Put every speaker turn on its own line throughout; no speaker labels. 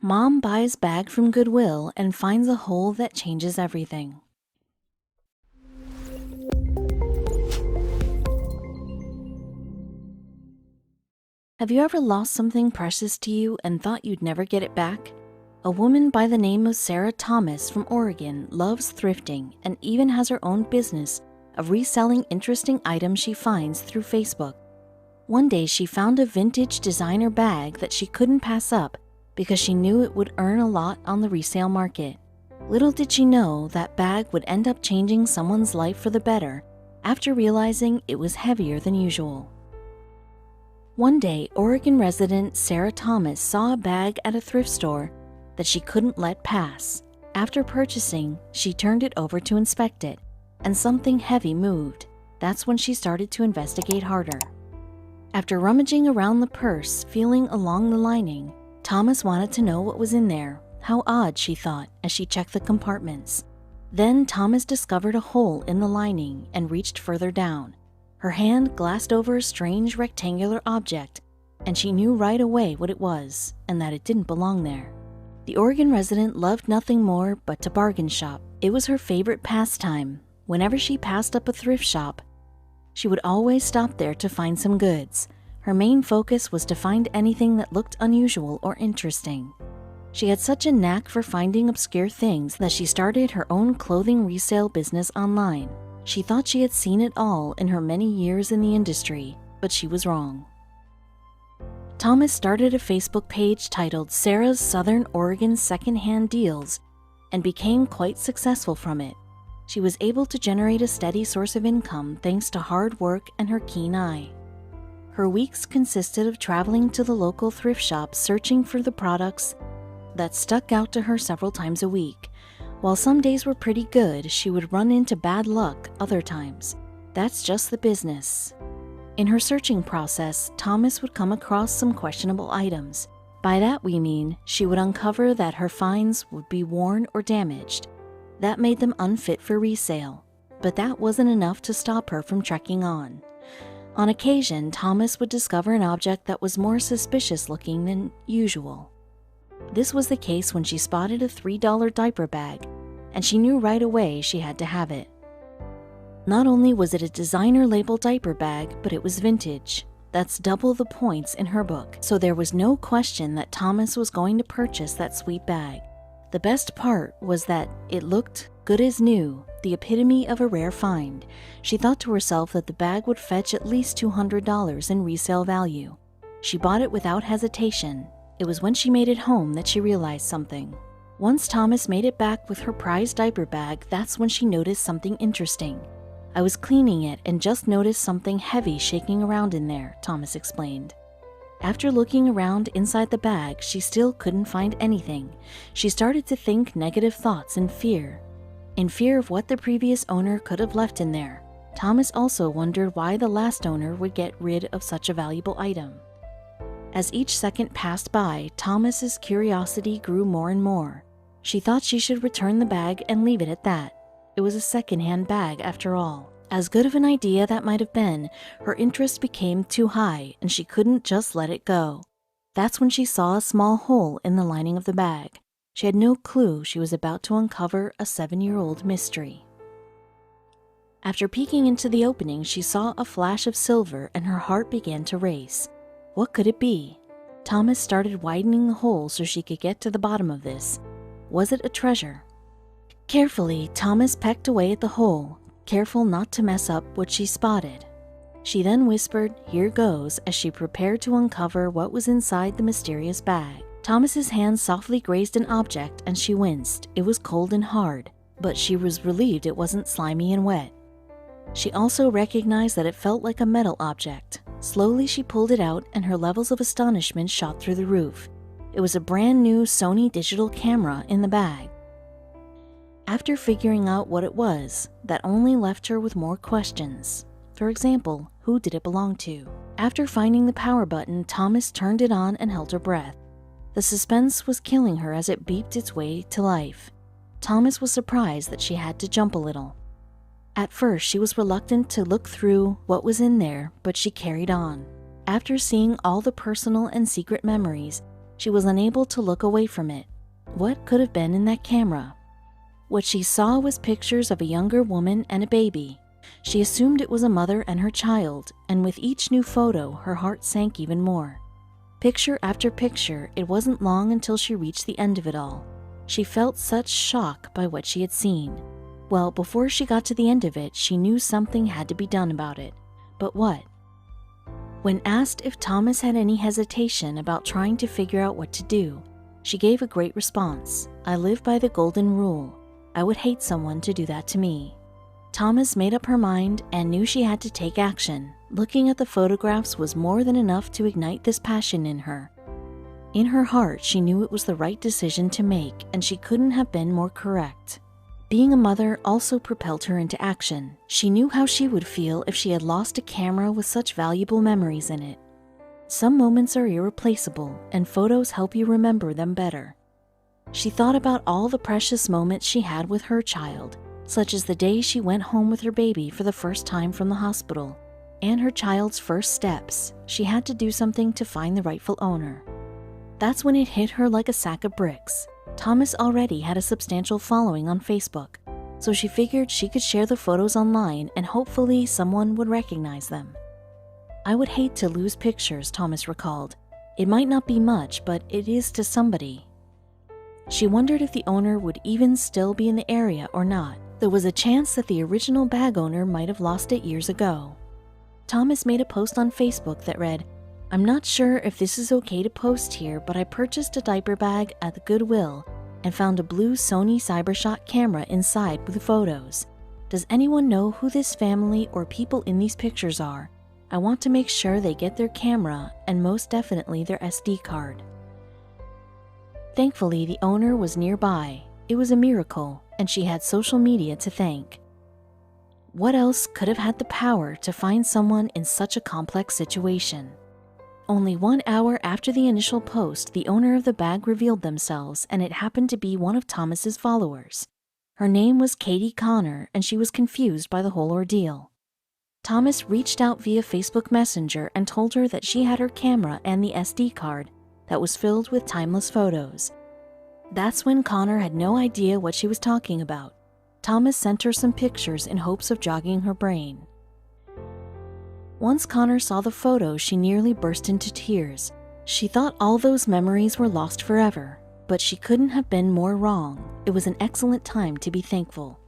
Mom buys bag from Goodwill and finds a hole that changes everything. Have you ever lost something precious to you and thought you'd never get it back? A woman by the name of Sarah Thomas from Oregon loves thrifting and even has her own business of reselling interesting items she finds through Facebook. One day she found a vintage designer bag that she couldn't pass up because she knew it would earn a lot on the resale market. Little did she know that bag would end up changing someone's life for the better after realizing it was heavier than usual. One day, Oregon resident Sarah Thomas saw a bag at a thrift store that she couldn't let pass. After purchasing, she turned it over to inspect it, and something heavy moved. That's when she started to investigate harder. After rummaging around the purse, feeling along the lining, Thomas wanted to know what was in there. How odd, she thought, as she checked the compartments. Then Thomas discovered a hole in the lining and reached further down. Her hand glanced over a strange rectangular object, and she knew right away what it was, and that it didn't belong there. The Oregon resident loved nothing more but to bargain shop. It was her favorite pastime. Whenever she passed up a thrift shop, she would always stop there to find some goods. Her main focus was to find anything that looked unusual or interesting. She had such a knack for finding obscure things that she started her own clothing resale business online. She thought she had seen it all in her many years in the industry, but she was wrong. Thomas started a Facebook page titled Sarah's Southern Oregon Secondhand Deals and became quite successful from it. She was able to generate a steady source of income thanks to hard work and her keen eye. Her weeks consisted of traveling to the local thrift shop searching for the products that stuck out to her several times a week. While some days were pretty good, she would run into bad luck other times. That's just the business. In her searching process, Thomas would come across some questionable items. By that we mean she would uncover that her finds would be worn or damaged. That made them unfit for resale. But that wasn't enough to stop her from trekking on. On occasion, Thomas would discover an object that was more suspicious looking than usual. This was the case when she spotted a $3 diaper bag, and she knew right away she had to have it. Not only was it a designer-label diaper bag, but it was vintage. That's double the points in her book, so there was no question that Thomas was going to purchase that sweet bag. The best part was that it looked good as new, the epitome of a rare find. She thought to herself that the bag would fetch at least $200 in resale value. She bought it without hesitation. It was when she made it home that she realized something. Once Thomas made it back with her prized diaper bag, that's when she noticed something interesting. I was cleaning it and just noticed something heavy shaking around in there, Thomas explained. After looking around inside the bag, she still couldn't find anything. She started to think negative thoughts and fear. In fear of what the previous owner could have left in there. Thomas also wondered why the last owner would get rid of such a valuable item. As each second passed by, Thomas's curiosity grew more and more. She thought she should return the bag and leave it at that. It was a second-hand bag after all. As good of an idea that might have been, her interest became too high and she couldn't just let it go. That's when she saw a small hole in the lining of the bag. She had no clue she was about to uncover a 7-year-old mystery. After peeking into the opening, she saw a flash of silver and her heart began to race. What could it be? Thomas started widening the hole so she could get to the bottom of this. Was it a treasure? Carefully, Thomas pecked away at the hole, careful not to mess up what she spotted. She then whispered, "Here goes," as she prepared to uncover what was inside the mysterious bag. Thomas's hand softly grazed an object and she winced. It was cold and hard, but she was relieved it wasn't slimy and wet. She also recognized that it felt like a metal object. Slowly she pulled it out and her levels of astonishment shot through the roof. It was a brand new Sony digital camera in the bag. After figuring out what it was, that only left her with more questions. For example, who did it belong to? After finding the power button, Thomas turned it on and held her breath. The suspense was killing her as it beeped its way to life. Thomas was surprised that she had to jump a little. At first, she was reluctant to look through what was in there, but she carried on. After seeing all the personal and secret memories, she She was unable to look away from it. What could have been in that camera? What she saw was pictures of a younger woman and a baby. She assumed it was a mother and her child, and with each new photo, her heart sank even more. Picture after picture, it wasn't long until she reached the end of it all. She felt such shock by what she had seen. Well, before she got to the end of it, she knew something had to be done about it. But what? When asked if Thomas had any hesitation about trying to figure out what to do, she gave a great response. "I live by the golden rule. I would hate someone to do that to me." Thomas made up her mind and knew she had to take action. Looking at the photographs was more than enough to ignite this passion in her. In her heart, she knew it was the right decision to make, and she couldn't have been more correct. Being a mother also propelled her into action. She knew how she would feel if she had lost a camera with such valuable memories in it. Some moments are irreplaceable, and photos help you remember them better. She thought about all the precious moments she had with her child, such as the day she went home with her baby for the first time from the hospital, and her child's first steps. She had to do something to find the rightful owner. That's when it hit her like a sack of bricks. Thomas already had a substantial following on Facebook, so she figured she could share the photos online and hopefully someone would recognize them. "I would hate to lose pictures," Thomas recalled. "It might not be much, but it is to somebody." She wondered if the owner would even still be in the area or not. There was a chance that the original bag owner might have lost it years ago. Thomas made a post on Facebook that read, "I'm not sure if this is okay to post here, but I purchased a diaper bag at the Goodwill and found a blue Sony CyberShot camera inside with photos. Does anyone know who this family or people in these pictures are? I want to make sure they get their camera and most definitely their SD card." Thankfully, the owner was nearby. It was a miracle, and she had social media to thank. What else could have had the power to find someone in such a complex situation? Only 1 hour after the initial post, the owner of the bag revealed themselves, and it happened to be one of Thomas's followers. Her name was Katie Connor, and she was confused by the whole ordeal. Thomas reached out via Facebook Messenger and told her that she had her camera and the SD card that was filled with timeless photos. That's when Connor had no idea what she was talking about. Thomas sent her some pictures in hopes of jogging her brain. Once Connor saw the photos, she nearly burst into tears. She thought all those memories were lost forever, but she couldn't have been more wrong. It was an excellent time to be thankful.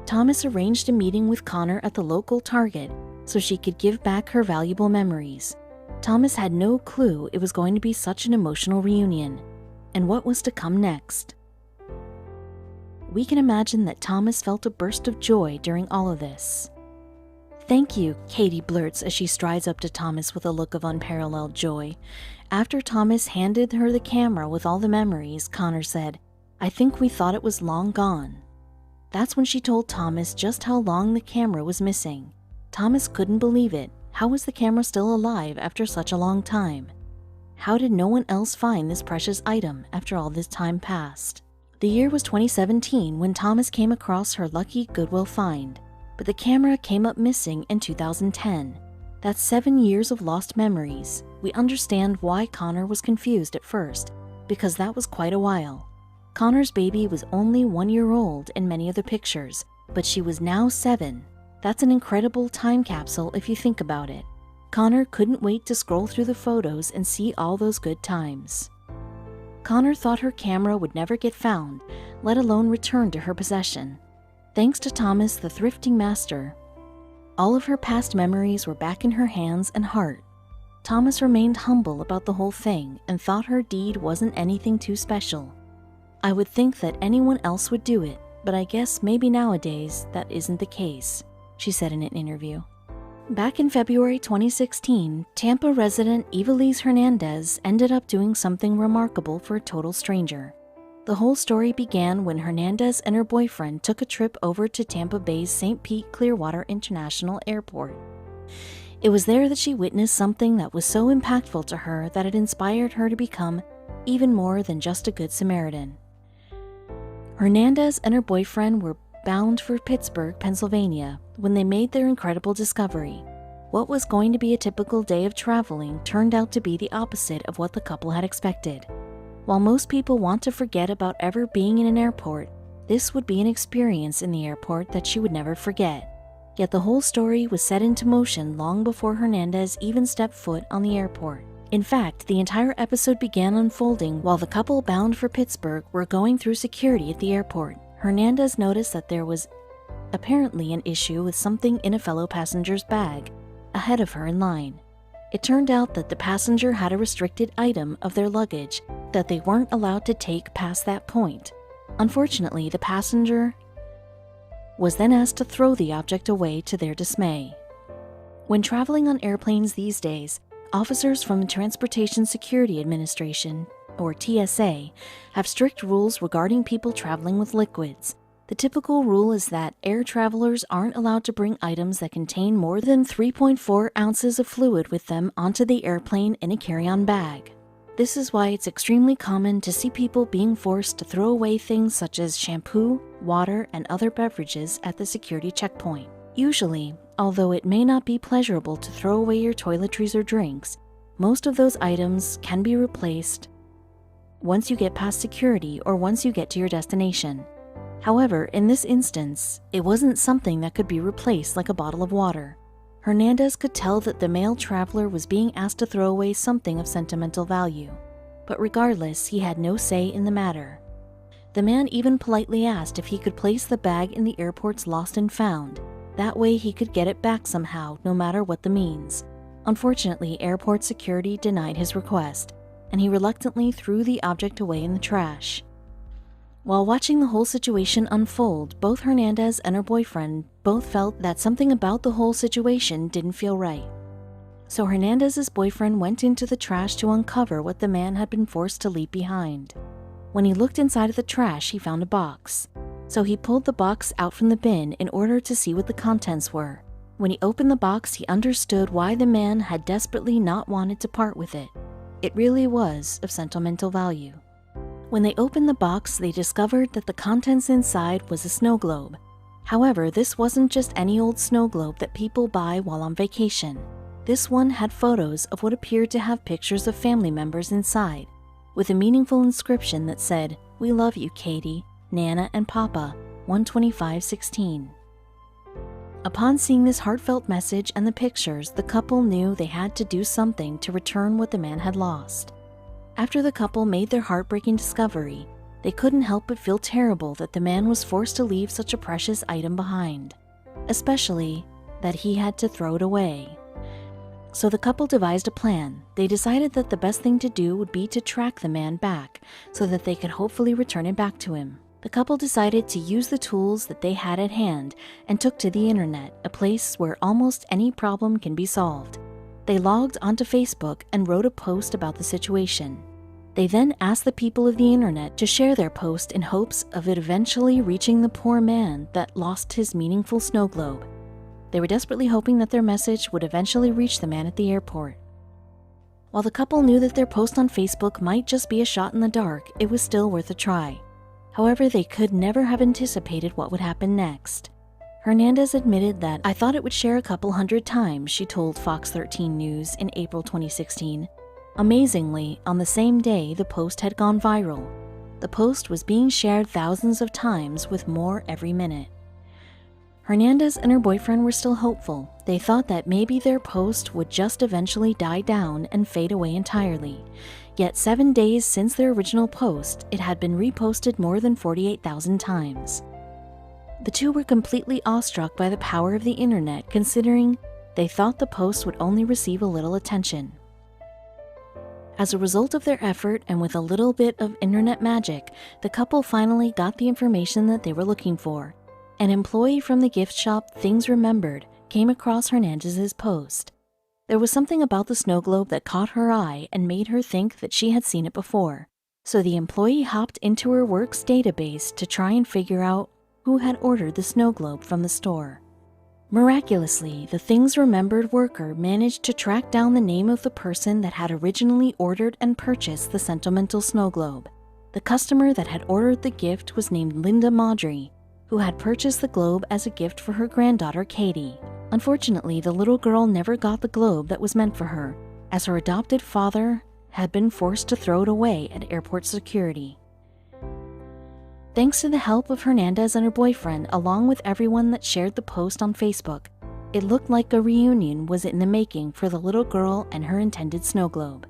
Thomas arranged a meeting with Connor at the local Target so she could give back her valuable memories. Thomas had no clue it was going to be such an emotional reunion, and what was to come next. We can imagine that Thomas felt a burst of joy during all of this. "Thank you," Katie blurts as she strides up to Thomas with a look of unparalleled joy. After Thomas handed her the camera with all the memories, Connor said, "I think we thought it was long gone." That's when she told Thomas just how long the camera was missing. Thomas couldn't believe it. How was the camera still alive after such a long time? How did no one else find this precious item after all this time passed? The year was 2017 when Thomas came across her lucky Goodwill find, but the camera came up missing in 2010. That's 7 years of lost memories. We understand why Connor was confused at first, because that was quite a while. Connor's baby was only 1 year old in many of the pictures, but she was now 7. That's an incredible time capsule if you think about it. Connor couldn't wait to scroll through the photos and see all those good times. Connor thought her camera would never get found, let alone return to her possession. Thanks to Thomas, the thrifting master, all of her past memories were back in her hands and heart. Thomas remained humble about the whole thing and thought her deed wasn't anything too special. "I would think that anyone else would do it, but I guess maybe nowadays that isn't the case," she said in an interview. Back in February 2016, Tampa resident Evelise Hernandez ended up doing something remarkable for a total stranger. The whole story began when Hernandez and her boyfriend took a trip over to Tampa Bay's St. Pete Clearwater International Airport. It was there that she witnessed something that was so impactful to her that it inspired her to become even more than just a good Samaritan. Hernandez and her boyfriend were bound for Pittsburgh, Pennsylvania, when they made their incredible discovery. What was going to be a typical day of traveling turned out to be the opposite of what the couple had expected. While most people want to forget about ever being in an airport, this would be an experience in the airport that she would never forget. Yet the whole story was set into motion long before Hernandez even stepped foot on the airport. In fact, the entire episode began unfolding while the couple bound for Pittsburgh were going through security at the airport. Hernandez noticed that there was apparently an issue with something in a fellow passenger's bag ahead of her in line. It turned out that the passenger had a restricted item of their luggage that they weren't allowed to take past that point. Unfortunately, the passenger was then asked to throw the object away to their dismay. When traveling on airplanes these days, officers from the Transportation Security Administration, or TSA, have strict rules regarding people traveling with liquids. The typical rule is that air travelers aren't allowed to bring items that contain more than 3.4 ounces of fluid with them onto the airplane in a carry-on bag. This is why it's extremely common to see people being forced to throw away things such as shampoo, water, and other beverages at the security checkpoint. Usually, although it may not be pleasurable to throw away your toiletries or drinks, most of those items can be replaced once you get past security or once you get to your destination. However, in this instance, it wasn't something that could be replaced like a bottle of water. Hernandez could tell that the male traveler was being asked to throw away something of sentimental value, but regardless, he had no say in the matter. The man even politely asked if he could place the bag in the airport's lost and found. That way he could get it back somehow, no matter what the means. Unfortunately, airport security denied his request, and he reluctantly threw the object away in the trash. While watching the whole situation unfold, both Hernandez and her boyfriend both felt that something about the whole situation didn't feel right. So Hernandez's boyfriend went into the trash to uncover what the man had been forced to leave behind. When he looked inside of the trash, he found a box. So he pulled the box out from the bin in order to see what the contents were. When he opened the box, he understood why the man had desperately not wanted to part with it. It really was of sentimental value. When they opened the box, they discovered that the contents inside was a snow globe. However, this wasn't just any old snow globe that people buy while on vacation. This one had photos of what appeared to have pictures of family members inside, with a meaningful inscription that said, "We love you, Katie, Nana, and Papa, 12516. Upon seeing this heartfelt message and the pictures, the couple knew they had to do something to return what the man had lost. After the couple made their heartbreaking discovery, they couldn't help but feel terrible that the man was forced to leave such a precious item behind, especially that he had to throw it away. So the couple devised a plan. They decided that the best thing to do would be to track the man back so that they could hopefully return it back to him. The couple decided to use the tools that they had at hand and took to the internet, a place where almost any problem can be solved. They logged onto Facebook and wrote a post about the situation. They then asked the people of the internet to share their post in hopes of it eventually reaching the poor man that lost his meaningful snow globe. They were desperately hoping that their message would eventually reach the man at the airport. While the couple knew that their post on Facebook might just be a shot in the dark, it was still worth a try. However, they could never have anticipated what would happen next. Hernandez admitted that, "I thought it would share a couple hundred times," she told Fox 13 News in April 2016. Amazingly, on the same day, the post had gone viral. The post was being shared thousands of times, with more every minute. Hernandez and her boyfriend were still hopeful. They thought that maybe their post would just eventually die down and fade away entirely. Yet 7 days since their original post, it had been reposted more than 48,000 times. The two were completely awestruck by the power of the internet, considering they thought the post would only receive a little attention. As a result of their effort and with a little bit of internet magic, the couple finally got the information that they were looking for. An employee from the gift shop Things Remembered came across Hernandez's post. There was something about the snow globe that caught her eye and made her think that she had seen it before. So the employee hopped into her work's database to try and figure out who had ordered the snow globe from the store. Miraculously, the Things Remembered worker managed to track down the name of the person that had originally ordered and purchased the sentimental snow globe. The customer that had ordered the gift was named Linda Maudry, who had purchased the globe as a gift for her granddaughter Katie. Unfortunately, the little girl never got the globe that was meant for her, as her adopted father had been forced to throw it away at airport security. Thanks to the help of Hernandez and her boyfriend, along with everyone that shared the post on Facebook, it looked like a reunion was in the making for the little girl and her intended snow globe.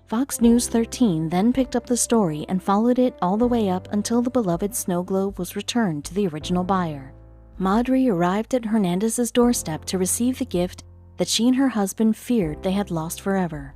Fox News 13 then picked up the story and followed it all the way up until the beloved snow globe was returned to the original buyer. Madre arrived at Hernandez's doorstep to receive the gift that she and her husband feared they had lost forever.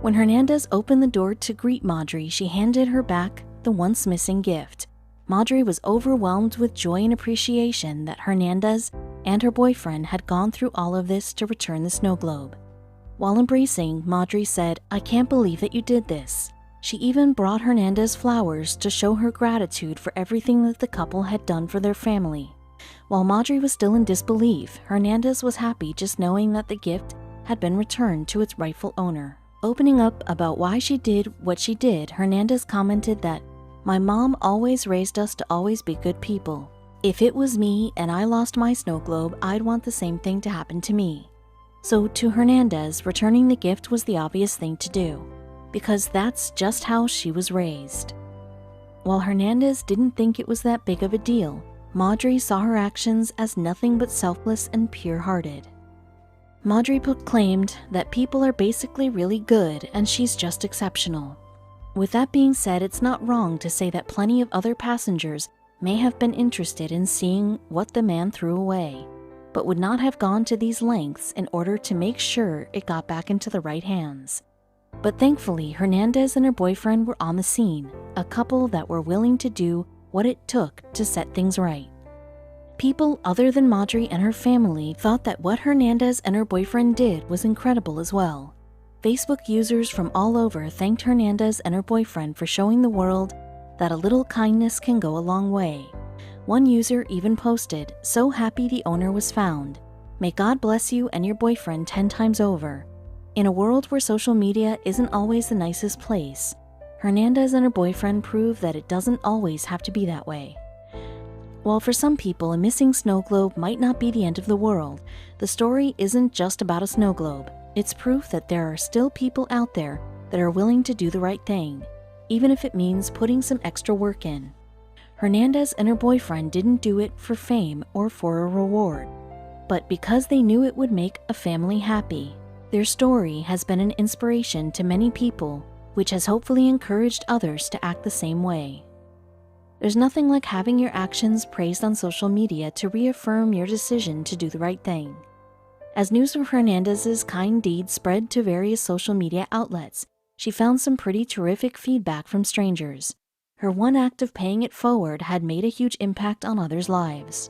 When Hernandez opened the door to greet Madre, she handed her back the once missing gift. Madre was overwhelmed with joy and appreciation that Hernandez and her boyfriend had gone through all of this to return the snow globe. While embracing, Madre said, "I can't believe that you did this." She even brought Hernandez flowers to show her gratitude for everything that the couple had done for their family. While Madre was still in disbelief, Hernandez was happy just knowing that the gift had been returned to its rightful owner. Opening up about why she did what she did, Hernandez commented that, "My mom always raised us to always be good people. If it was me and I lost my snow globe, I'd want the same thing to happen to me." So to Hernandez, returning the gift was the obvious thing to do, because that's just how she was raised. While Hernandez didn't think it was that big of a deal, Madre saw her actions as nothing but selfless and pure-hearted. Madre proclaimed that people are basically really good and she's just exceptional. With that being said, it's not wrong to say that plenty of other passengers may have been interested in seeing what the man threw away, but would not have gone to these lengths in order to make sure it got back into the right hands. But thankfully, Hernandez and her boyfriend were on the scene, a couple that were willing to do what it took to set things right. People other than Madre and her family thought that what Hernandez and her boyfriend did was incredible as well. Facebook users from all over thanked Hernandez and her boyfriend for showing the world that a little kindness can go a long way. One user even posted, "So happy the owner was found. May God bless you and your boyfriend 10 times over." In a world where social media isn't always the nicest place, Hernandez and her boyfriend prove that it doesn't always have to be that way. While for some people a missing snow globe might not be the end of the world, the story isn't just about a snow globe. It's proof that there are still people out there that are willing to do the right thing, even if it means putting some extra work in. Hernandez and her boyfriend didn't do it for fame or for a reward, but because they knew it would make a family happy. Their story has been an inspiration to many people, which has hopefully encouraged others to act the same way. There's nothing like having your actions praised on social media to reaffirm your decision to do the right thing. As news of Hernandez's kind deed spread to various social media outlets, she found some pretty terrific feedback from strangers. Her one act of paying it forward had made a huge impact on others' lives.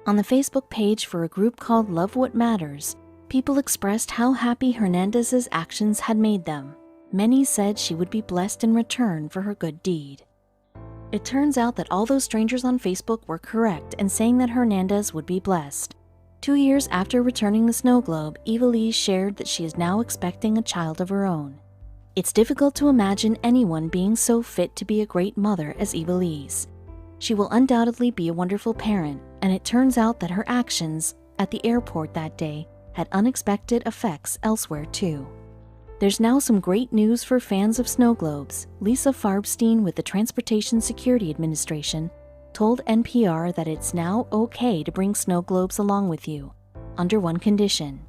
On the Facebook page for a group called Love What Matters, people expressed how happy Hernandez's actions had made them. Many said she would be blessed in return for her good deed. It turns out that all those strangers on Facebook were correct in saying that Hernandez would be blessed. 2 years after returning the snow globe, Evilise shared that she is now expecting a child of her own. It's difficult to imagine anyone being so fit to be a great mother as Evilise. She will undoubtedly be a wonderful parent, and it turns out that her actions at the airport that day had unexpected effects elsewhere too. There's now some great news for fans of snow globes. Lisa Farbstein with the Transportation Security Administration told NPR that it's now okay to bring snow globes along with you, under one condition.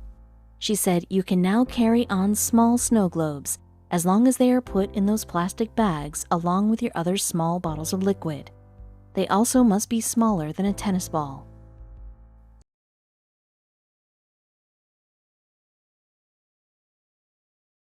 She said you can now carry on small snow globes, as long as they are put in those plastic bags along with your other small bottles of liquid. They also must be smaller than a tennis ball.